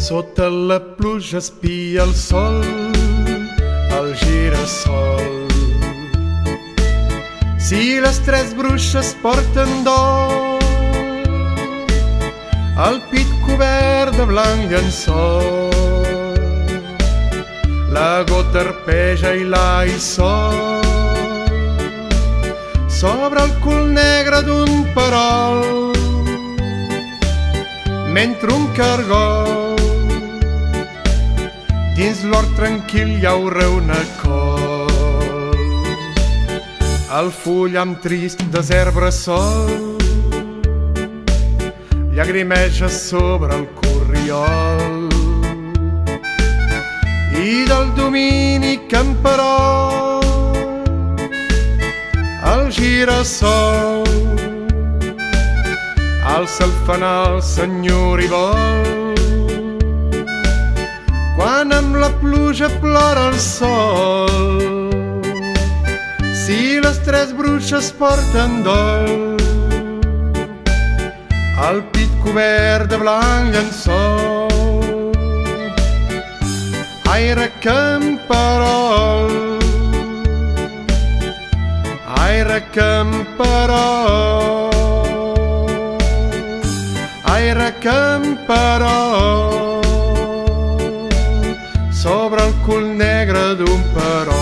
Sota la pluja espia el sol, el girassol. Si les tres bruixes porten d'or, el pit cobert de blanc llençol, la gota arpeja i l'aissol sobre el cul negre d'un perol, mentre un cargol dins l'hort tranquil llaura una col. El fullam trist desert bressol llagrimeja sobre el corriol, i del domini camperol el girassol alça el fanal senyorívol. Quan amb la pluja plora el sol, si les tres bruixes porten dol, el pit cobert de blanc llençol. Aire camperol, aire camperol, aire camperol, sobre el cul negre d'un perol.